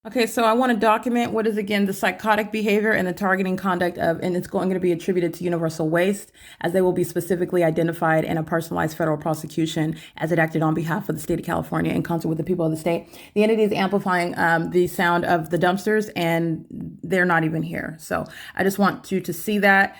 Okay, so I want to document what is again the psychotic behavior and the targeting conduct of, and it's going to be attributed to universal waste, as they will be specifically identified in a personalized federal prosecution as it acted on behalf of the state of California in concert with the people of the state. The entity is amplifying the sound of the dumpsters, and they're not even here. So I just want you to see that.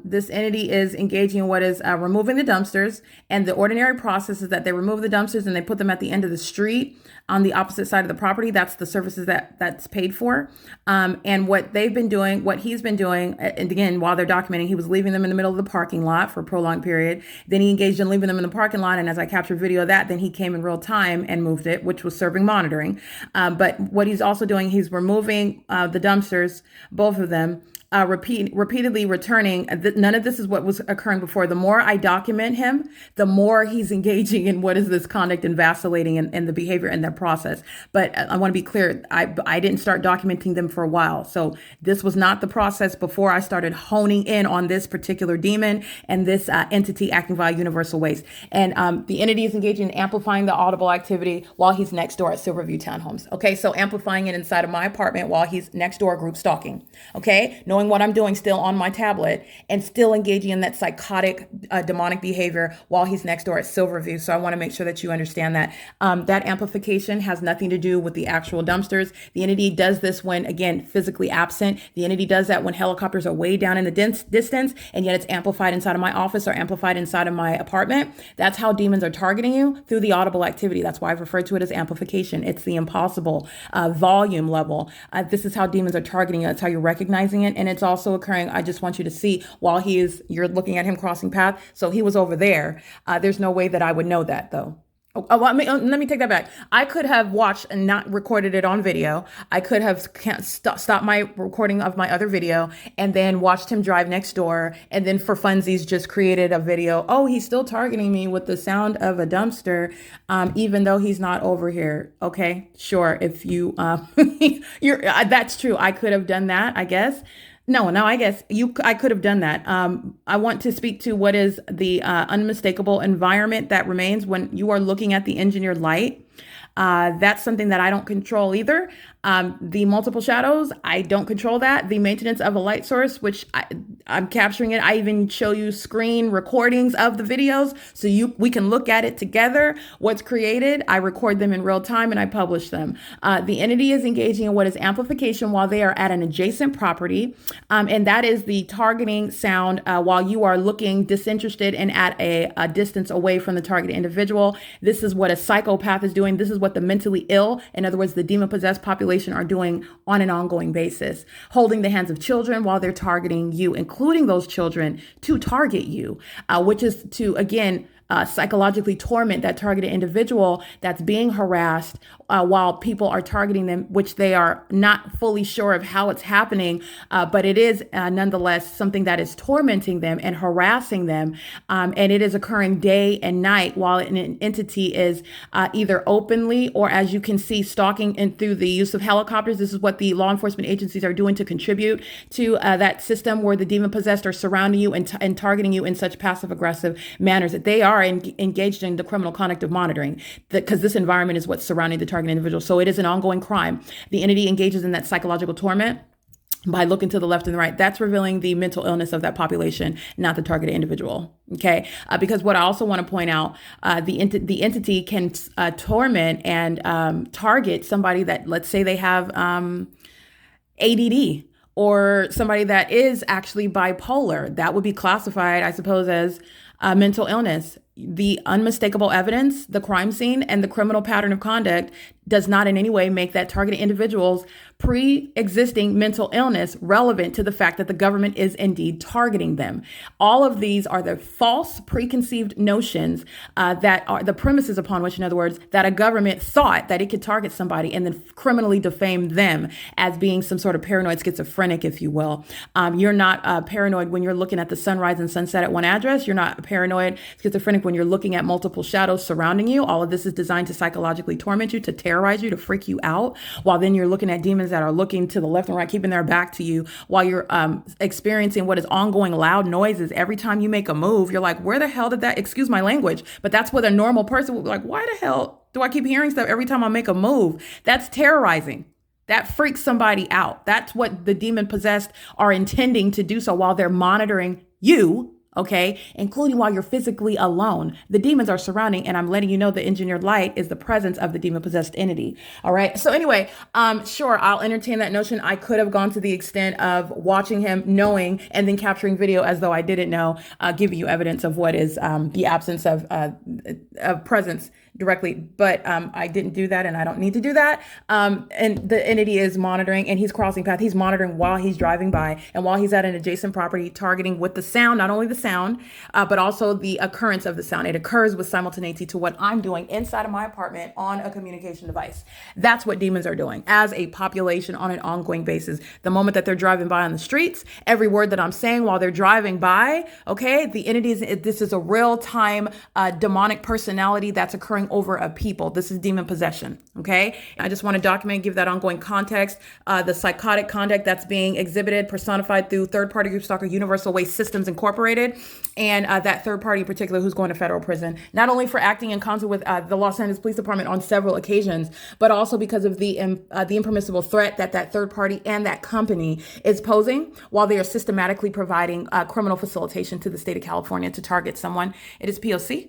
This entity is engaging in what is removing the dumpsters, and the ordinary process is that they remove the dumpsters and they put them at the end of the street on the opposite side of the property. That's the services that's paid for. And what they've been doing, what he's been doing, and again, while they're documenting, he was leaving them in the middle of the parking lot for a prolonged period. Then he engaged in leaving them in the parking lot. And as I captured video of that, then he came in real time and moved it, which was serving monitoring. But what he's also doing, he's removing the dumpsters, both of them, repeatedly returning. None of this is what was occurring before. The more I document him, the more he's engaging in what is this conduct and vacillating in the behavior and their process. But I want to be clear, I didn't start documenting them for a while. So this was not the process before I started honing in on this particular demon and this entity acting via universal waste. And the entity is engaging in amplifying the audible activity while he's next door at Silverview Townhomes. Okay, so amplifying it inside of my apartment while he's next door group stalking. Okay, knowing what I'm doing still on my tablet and still engaging in that psychotic demonic behavior while he's next door at Silverview. So I want to make sure that you understand that that amplification has nothing to do with the actual dumpsters. The entity does this when, again, physically absent. The entity does that when helicopters are way down in the distance, and yet it's amplified inside of my office or amplified inside of my apartment. That's how demons are targeting you, through the audible activity. That's why I've referred to it as amplification. It's the impossible volume level. This is how demons are targeting you. That's how you're recognizing it. And it's also occurring, I just want you to see, while you're looking at him crossing path. So he was over there. There's no way that I would know that, though. Let me take that back. I could have watched and not recorded it on video. I could have stopped my recording of my other video and then watched him drive next door, and then for funsies just created a video. Oh, he's still targeting me with the sound of a dumpster, even though he's not over here. Okay, sure. If you, that's true. I could have done that, I guess. No, I guess I could have done that. I want to speak to what is the unmistakable environment that remains when you are looking at the engineered light. That's something that I don't control either. The multiple shadows, I don't control that. The maintenance of a light source, which I'm capturing it. I even show you screen recordings of the videos so we can look at it together. What's created, I record them in real time and I publish them. The entity is engaging in what is amplification while they are at an adjacent property. And that is the targeting sound while you are looking disinterested and at a distance away from the targeted individual. This is what a psychopath is doing. This is what the mentally ill, in other words, the demon-possessed population, are doing on an ongoing basis, holding the hands of children while they're targeting you, including those children to target you, which is to, again, psychologically torment that targeted individual that's being harassed while people are targeting them, which they are not fully sure of how it's happening, but it is nonetheless something that is tormenting them and harassing them. And it is occurring day and night while an entity is either openly or, as you can see, stalking and through the use of helicopters. This is what the law enforcement agencies are doing to contribute to that system where the demon possessed are surrounding you and targeting you in such passive aggressive manners that they are engaged in the criminal conduct of monitoring, because this environment is what's surrounding the target individual. So it is an ongoing crime. The entity engages in that psychological torment by looking to the left and the right. That's revealing the mental illness of that population, not the targeted individual. Okay, because what I also want to point out, the entity can torment and target somebody that, let's say, they have ADD, or somebody that is actually bipolar. That would be classified, I suppose, as mental illness. The unmistakable evidence, the crime scene, and the criminal pattern of conduct does not in any way make that targeted individual's pre-existing mental illness relevant to the fact that the government is indeed targeting them. All of these are the false preconceived notions that are the premises upon which, in other words, that a government thought that it could target somebody and then criminally defame them as being some sort of paranoid schizophrenic, if you will. You're not paranoid when you're looking at the sunrise and sunset at one address. You're not paranoid schizophrenic when you're looking at multiple shadows surrounding you. All of this is designed to psychologically torment you, to terrorize you, to freak you out, while then you're looking at demons that are looking to the left and right, keeping their back to you, while you're experiencing what is ongoing loud noises. Every time you make a move, you're like, where the hell did that, excuse my language, but that's what a normal person would be like, why the hell do I keep hearing stuff every time I make a move? That's terrorizing. That freaks somebody out. That's what the demon possessed are intending to do so while they're monitoring you, okay, including while you're physically alone. The demons are surrounding, and I'm letting you know the engineered light is the presence of the demon possessed entity. All right. So anyway, sure, I'll entertain that notion. I could have gone to the extent of watching him, knowing, and then capturing video as though I didn't know, giving you evidence of what is the absence of presence directly, but I didn't do that, and I don't need to do that. And the entity is monitoring, and he's crossing path. He's monitoring while he's driving by, and while he's at an adjacent property, targeting with the sound, not only the sound, but also the occurrence of the sound. It occurs with simultaneity to what I'm doing inside of my apartment on a communication device. That's what demons are doing as a population on an ongoing basis. The moment that they're driving by on the streets, every word that I'm saying while they're driving by, okay, the entities, this is a real-time demonic personality that's occurring over a people. This is demon possession. Okay. I just want to document, give that ongoing context, the psychotic conduct that's being exhibited, personified through third party group stalker Universal Waste Systems Incorporated. And that third party in particular who's going to federal prison, not only for acting in concert with the Los Angeles Police Department on several occasions, but also because of the impermissible threat that that third party and that company is posing while they are systematically providing criminal facilitation to the state of California to target someone. It is P.O.C.